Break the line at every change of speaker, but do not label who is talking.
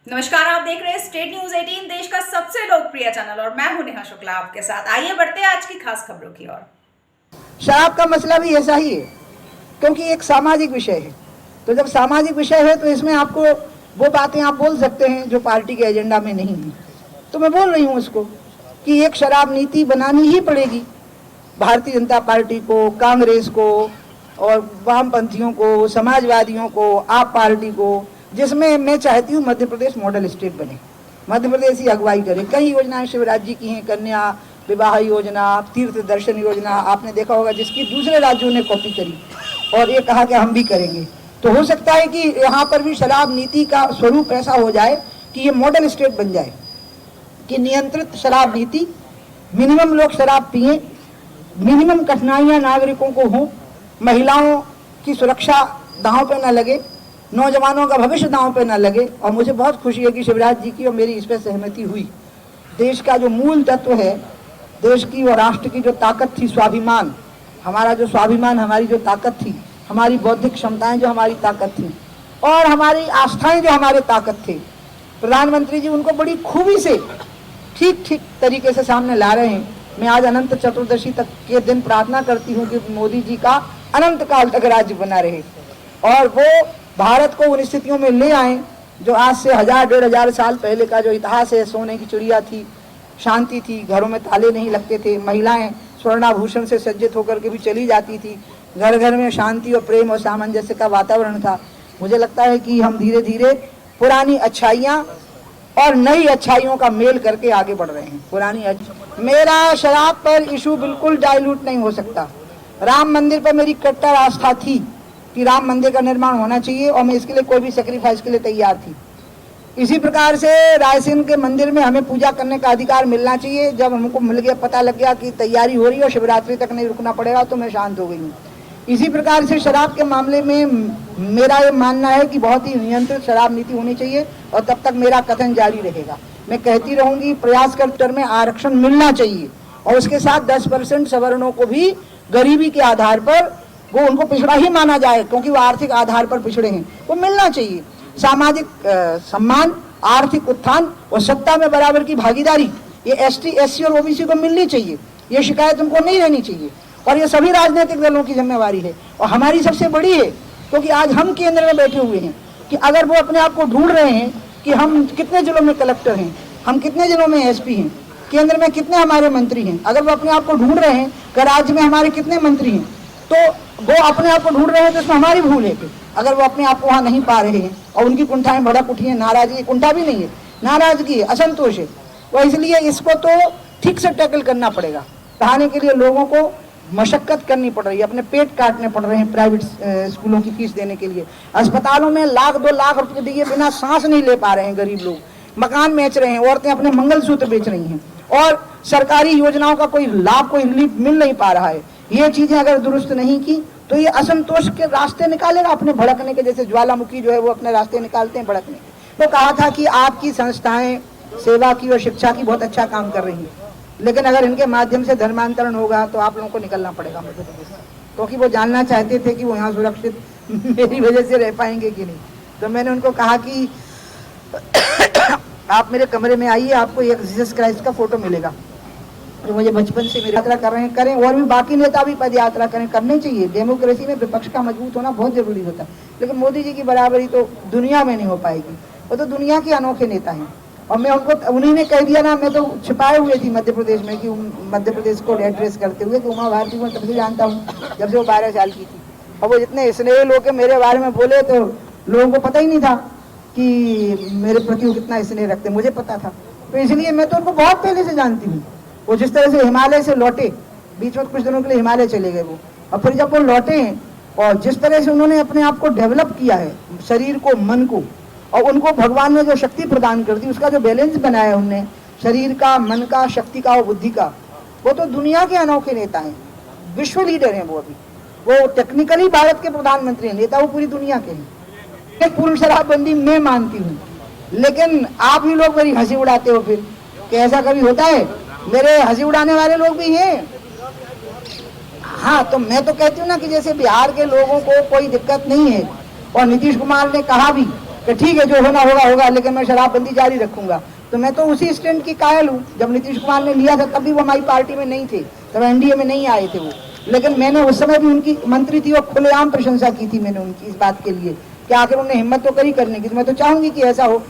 नमस्कार, आप देख रहे हैं स्टेट न्यूज 18, देश का सबसे लोकप्रिय चैनल, और मैं हूं नेहा शुक्ला आपके साथ। आइए बढ़ते हैं आज की खास खबरों की ओर।
शराब का मसला भी ऐसा ही है, क्योंकि एक सामाजिक विषय है। तो जब सामाजिक विषय है तो इसमें आपको वो बातें आप बोल सकते हैं जो पार्टी के एजेंडा में नहीं है। तो मैं बोल रही हूँ उसको कि एक शराब नीति बनानी ही पड़ेगी। भारतीय जनता पार्टी को, कांग्रेस को और वामपंथियों को, समाजवादियों को, आप पार्टी को, जिसमें मैं चाहती हूँ मध्य प्रदेश मॉडल स्टेट बने, मध्य प्रदेश ही अगुवाई करे। कई योजनाएं शिवराज जी की हैं, कन्या विवाह योजना, तीर्थ दर्शन योजना, आपने देखा होगा, जिसकी दूसरे राज्यों ने कॉपी करी और ये कहा कि हम भी करेंगे। तो हो सकता है कि यहाँ पर भी शराब नीति का स्वरूप ऐसा हो जाए कि ये मॉडल स्टेट बन जाए कि नियंत्रित शराब नीति, मिनिमम लोग शराब पिए, मिनिमम कठिनाइयाँ नागरिकों को हों, महिलाओं की सुरक्षा दांव पे न लगे, नौजवानों का भविष्य दांव पे न लगे। और मुझे बहुत खुशी है कि शिवराज जी की और मेरी इस पर सहमति हुई। देश का जो मूल तत्व है, देश की और राष्ट्र की जो ताकत थी, स्वाभिमान, हमारा जो स्वाभिमान, हमारी जो ताकत थी, हमारी बौद्धिक क्षमताएं जो हमारी ताकत थी, और हमारी आस्थाएं जो हमारे ताकत थे, प्रधानमंत्री जी उनको बड़ी खूबी से ठीक तरीके से सामने ला रहे हैं। मैं आज अनंत चतुर्दशी तक के दिन प्रार्थना करती हूँ कि मोदी जी का अनंत काल तक राज्य बना रहे और वो भारत को उन स्थितियों में ले आए जो आज से 1000-1500 साल पहले का जो इतिहास है। सोने की चिड़िया थी, शांति थी, घरों में ताले नहीं लगते थे, महिलाएं स्वर्णाभूषण से सज्जित होकर के भी चली जाती थी, घर घर में शांति और प्रेम और सामंजस्य का वातावरण था। मुझे लगता है कि हम धीरे धीरे पुरानी अच्छाइयाँ और नई अच्छाइयों का मेल करके आगे बढ़ रहे हैं। मेरा शराब पर इशू बिल्कुल डाइल्यूट नहीं हो सकता। राम मंदिर पर मेरी कट्टर आस्था थी कि राम मंदिर का निर्माण होना चाहिए और मैं इसके लिए कोई भी सेक्रीफाइस के लिए तैयार थी। इसी प्रकार से रायसेन के मंदिर में हमें पूजा करने का अधिकार मिलना चाहिए। जब हमको मिल गया, पता लग गया कि तैयारी हो रही है और शिवरात्रि तक नहीं रुकना पड़ेगा, तो मैं शांत हो गई हूँ। इसी प्रकार से शराब के मामले में मेरा ये मानना है कि बहुत ही नियंत्रित शराब नीति होनी चाहिए और तब तक मेरा कथन जारी रहेगा। मैं कहती रहूंगी, प्रयास कर स्तर में आरक्षण मिलना चाहिए और उसके साथ 10% सवर्णों को भी गरीबी के आधार पर, वो उनको पिछड़ा ही माना जाए क्योंकि वो आर्थिक आधार पर पिछड़े हैं, वो मिलना चाहिए। सामाजिक सम्मान, आर्थिक उत्थान और सत्ता में बराबर की भागीदारी, ये एसटी, एससी और ओबीसी को मिलनी चाहिए। ये शिकायत उनको नहीं रहनी चाहिए और ये सभी राजनीतिक दलों की जिम्मेवारी है और हमारी सबसे बड़ी है, क्योंकि आज हम केंद्र में बैठे हुए हैं कि अगर वो अपने आप को ढूंढ रहे हैं कि हम कितने जिलों में कलेक्टर हैं, हम कितने जिलों में एसपी हैं, केंद्र में कितने हमारे मंत्री हैं, अगर वो अपने आप को ढूंढ रहे हैं कि राज्य में हमारे कितने मंत्री हैं, तो वो अपने आप को ढूंढ रहे हैं, तो इसमें हमारी भूल है। अगर वो अपने आप को वहाँ नहीं पा रहे हैं और उनकी कुंठाएं भड़क उठी है, नाराजगी, कुंठा भी नहीं है, नाराजगी है, असंतोष है, तो इसलिए इसको तो ठीक से टैकल करना पड़ेगा। पढ़ाने के लिए लोगों को मशक्कत करनी पड़ रही है, अपने पेट काटने पड़ रहे हैं प्राइवेट स्कूलों की फीस देने के लिए। अस्पतालों में लाख 2 लाख रुपए दिए बिना सांस नहीं ले पा रहे हैं गरीब लोग, मकान बेच रहे हैं, औरतें अपने मंगलसूत्र बेच रही हैं और सरकारी योजनाओं का कोई लाभ, कोई रिलीफ मिल नहीं पा रहा है। ये चीजें अगर दुरुस्त नहीं की तो ये असंतोष के रास्ते निकालेगा, अपने भड़कने के, जैसे ज्वालामुखी जो है वो अपने रास्ते निकालते हैं भड़कने के। तो कहा था कि आपकी संस्थाएं सेवा की और शिक्षा की बहुत अच्छा काम कर रही हैं, लेकिन अगर इनके माध्यम से धर्मांतरण होगा तो आप लोगों को निकलना पड़ेगा मध्य प्रदेश से, क्योंकि वो जानना चाहते थे कि वो यहाँ सुरक्षित मेरी वजह से रह पाएंगे कि नहीं। तो मैंने उनको कहा कि आप मेरे कमरे में आइए, आपको एक जीसस क्राइस्ट का फोटो मिलेगा जो मुझे बचपन से मेरी यात्रा कर रहे हैं, करें, और भी बाकी नेता भी पद यात्रा करें, करनी चाहिए। डेमोक्रेसी में विपक्ष का मजबूत होना बहुत जरूरी होता है, लेकिन मोदी जी की बराबरी तो दुनिया में नहीं हो पाएगी। वो तो दुनिया के अनोखे नेता हैं और मैं उनको, उन्हीं ने कह दिया ना, मैं तो छिपाए हुए थी मध्य प्रदेश में कि मध्य प्रदेश को एड्रेस करते हुए कि उमा भारती को तब से जानता हूँ जब से वो 12 साल की थी, और वो इतने स्नेह लोग मेरे बारे में बोले तो लोगों को पता ही नहीं था कि मेरे प्रति वो कितना स्नेह रखते, मुझे पता था। तो इसलिए मैं तो उनको बहुत पहले से जानती हूँ। वो जिस तरह से हिमालय से लौटे, बीच में कुछ दिनों के लिए हिमालय चले गए वो, और फिर जब वो लौटे हैं और जिस तरह से उन्होंने अपने आप को डेवलप किया है, शरीर को, मन को, और उनको भगवान ने जो शक्ति प्रदान कर दी, उसका जो बैलेंस बनाया उनने, शरीर का, मन का, शक्ति का और बुद्धि का, वो तो दुनिया के अनोखे नेता हैं, विश्व लीडर हैं। वो अभी वो टेक्निकली भारत के प्रधानमंत्री हैं, नेता वो पूरी दुनिया के हैं। पूर्ण शराबबंदी मैं मानती हूँ, लेकिन आप ही लोग मेरी हंसी उड़ाते हो फिर कि ऐसा कभी होता है। मेरे हंसी उड़ाने वाले लोग भी हैं। हाँ, तो मैं तो कहती हूँ ना कि जैसे बिहार के लोगों को कोई दिक्कत नहीं है और नीतीश कुमार ने कहा भी कि ठीक है जो होना होगा होगा, लेकिन मैं शराबबंदी जारी रखूंगा। तो मैं तो उसी स्टैंड की कायल हूँ। जब नीतीश कुमार ने लिया था तब भी वो हमारी पार्टी में नहीं थे, तब एनडीए में नहीं आए थे वो, लेकिन मैंने उस समय भी उनकी मंत्री थी और खुलेआम प्रशंसा की थी मैंने उनकी इस बात के लिए कि आखिर उन्होंने हिम्मत तो करी करने की। तो मैं तो चाहूंगी कि ऐसा हो।